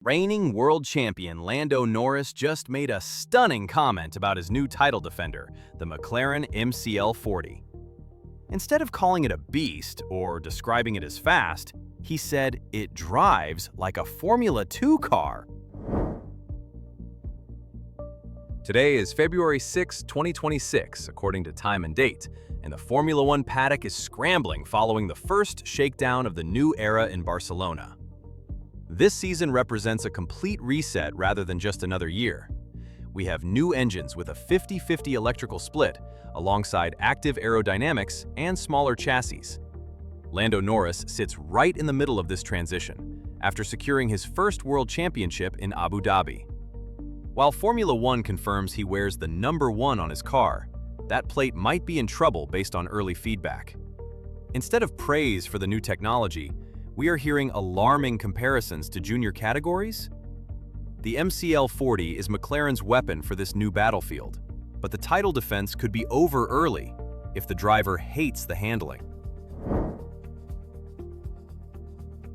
Reigning world champion Lando Norris just made a stunning comment about his new title defender, the McLaren MCL40. Instead of calling it a beast or describing it as fast, he said it drives like a Formula 2 car. Today is February 6, 2026, according to time and date, and the Formula 1 paddock is scrambling following the first shakedown of the new era in Barcelona. This season represents a complete reset rather than just another year. We have new engines with a 50-50 electrical split, alongside active aerodynamics and smaller chassis. Lando Norris sits right in the middle of this transition, after securing his first world championship in Abu Dhabi. While Formula 1 confirms he wears the number 1 on his car, that plate might be in trouble based on early feedback. Instead of praise for the new technology, we are hearing alarming comparisons to junior categories. The MCL40 is McLaren's weapon for this new battlefield, but the title defense could be over early if the driver hates the handling.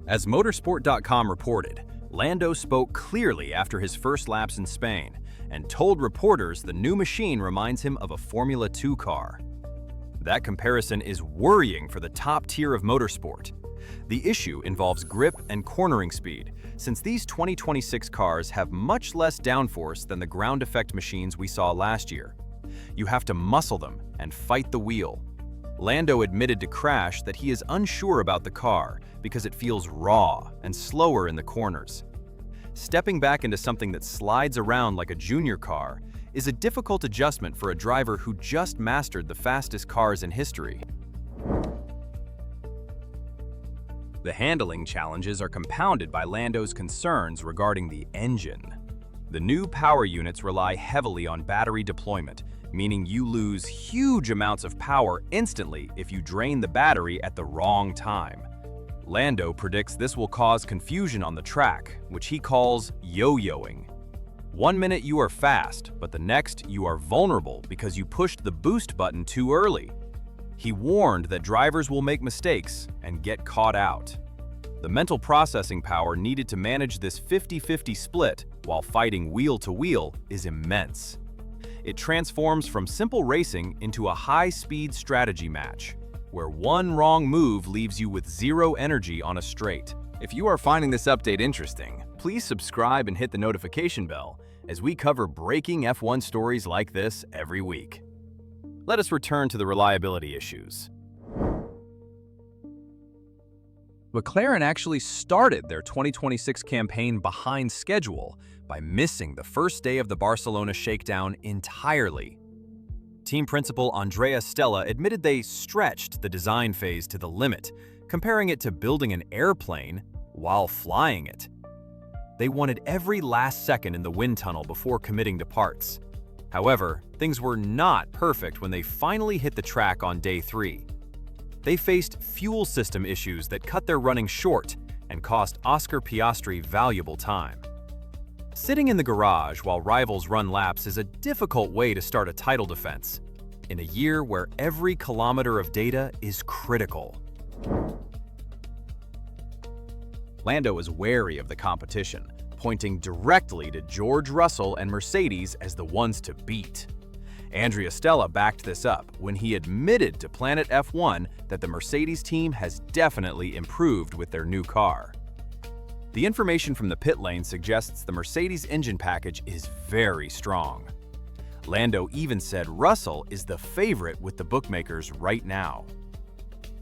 As Motorsport.com reported, Lando spoke clearly after his first laps in Spain and told reporters the new machine reminds him of a Formula 2 car. That comparison is worrying for the top tier of motorsport. The issue involves grip and cornering speed, since these 2026 cars have much less downforce than the ground effect machines we saw last year. You have to muscle them and fight the wheel. Lando admitted to Crash that he is unsure about the car because it feels raw and slower in the corners. Stepping back into something that slides around like a junior car is a difficult adjustment for a driver who just mastered the fastest cars in history. The handling challenges are compounded by Lando's concerns regarding the engine. The new power units rely heavily on battery deployment, meaning you lose huge amounts of power instantly if you drain the battery at the wrong time. Lando predicts this will cause confusion on the track, which he calls yo-yoing. One minute you are fast, but the next you are vulnerable because you pushed the boost button too early. He warned that drivers will make mistakes and get caught out. The mental processing power needed to manage this 50-50 split while fighting wheel-to-wheel is immense. It transforms from simple racing into a high-speed strategy match, where one wrong move leaves you with zero energy on a straight. If you are finding this update interesting, please subscribe and hit the notification bell as we cover breaking F1 stories like this every week. Let us return to the reliability issues. McLaren actually started their 2026 campaign behind schedule by missing the first day of the Barcelona shakedown entirely. Team principal Andrea Stella admitted they stretched the design phase to the limit, comparing it to building an airplane while flying it. They wanted every last second in the wind tunnel before committing to parts. However, things were not perfect when they finally hit the track on day 3. They faced fuel system issues that cut their running short and cost Oscar Piastri valuable time. Sitting in the garage while rivals run laps is a difficult way to start a title defense, in a year where every kilometer of data is critical. Lando is wary of the competition, pointing directly to George Russell and Mercedes as the ones to beat. Andrea Stella backed this up when he admitted to Planet F1 that the Mercedes team has definitely improved with their new car. The information from the pit lane suggests the Mercedes engine package is very strong. Lando even said Russell is the favorite with the bookmakers right now.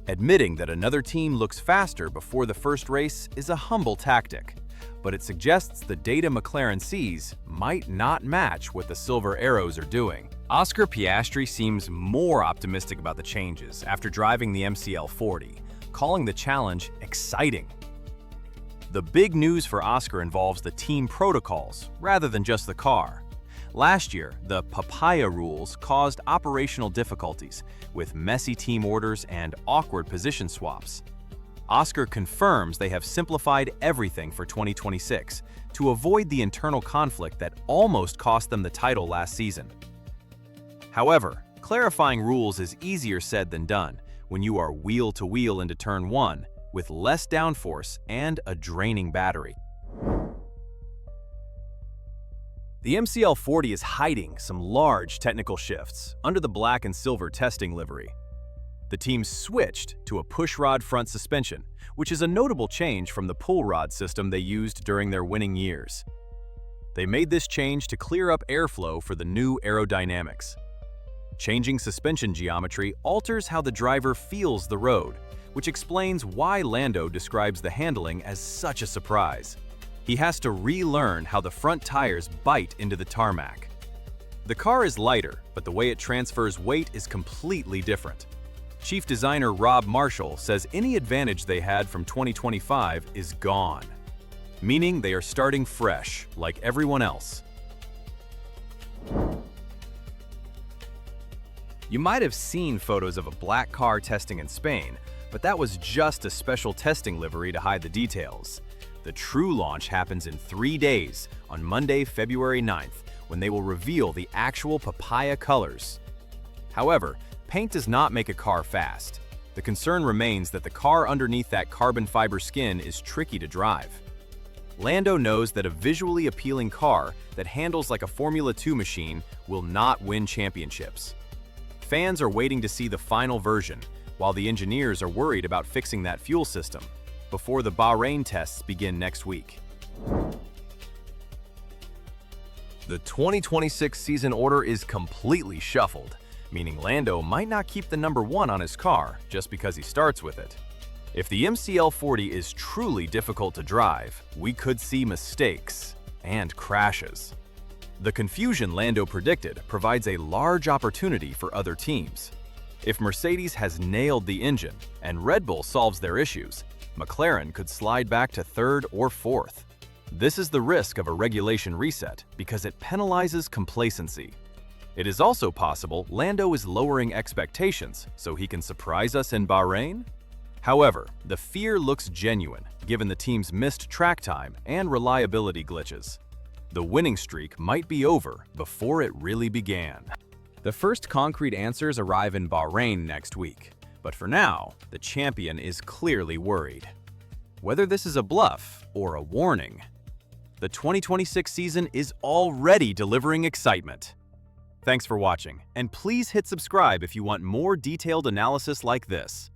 Admitting that another team looks faster before the first race is a humble tactic, but it suggests the data McLaren sees might not match what the Silver Arrows are doing. Oscar Piastri seems more optimistic about the changes after driving the MCL40, calling the challenge exciting. The big news for Oscar involves the team protocols rather than just the car. Last year, the papaya rules caused operational difficulties with messy team orders and awkward position swaps. Oscar confirms they have simplified everything for 2026 to avoid the internal conflict that almost cost them the title last season. However, clarifying rules is easier said than done when you are wheel-to-wheel into turn 1 with less downforce and a draining battery. The MCL40 is hiding some large technical shifts under the black and silver testing livery. The team switched to a pushrod front suspension, which is a notable change from the pull rod system they used during their winning years. They made this change to clear up airflow for the new aerodynamics. Changing suspension geometry alters how the driver feels the road, which explains why Lando describes the handling as such a surprise. He has to relearn how the front tires bite into the tarmac. The car is lighter, but the way it transfers weight is completely different. Chief designer Rob Marshall says any advantage they had from 2025 is gone, meaning they are starting fresh, like everyone else. You might have seen photos of a black car testing in Spain, but that was just a special testing livery to hide the details. The true launch happens in 3 days, on Monday, February 9th, when they will reveal the actual papaya colors. However, paint does not make a car fast. The concern remains that the car underneath that carbon fiber skin is tricky to drive. Lando knows that a visually appealing car that handles like a Formula 2 machine will not win championships. Fans are waiting to see the final version, while the engineers are worried about fixing that fuel system before the Bahrain tests begin next week. The 2026 season order is completely shuffled, meaning Lando might not keep the number 1 on his car just because he starts with it. If the MCL40 is truly difficult to drive, we could see mistakes and crashes. The confusion Lando predicted provides a large opportunity for other teams. If Mercedes has nailed the engine and Red Bull solves their issues, McLaren could slide back to 3rd or 4th. This is the risk of a regulation reset because it penalizes complacency. It is also possible Lando is lowering expectations so he can surprise us in Bahrain. However, the fear looks genuine given the team's missed track time and reliability glitches. The winning streak might be over before it really began. The first concrete answers arrive in Bahrain next week, but for now, the champion is clearly worried. Whether this is a bluff or a warning, the 2026 season is already delivering excitement. Thanks for watching, and please hit subscribe if you want more detailed analysis like this.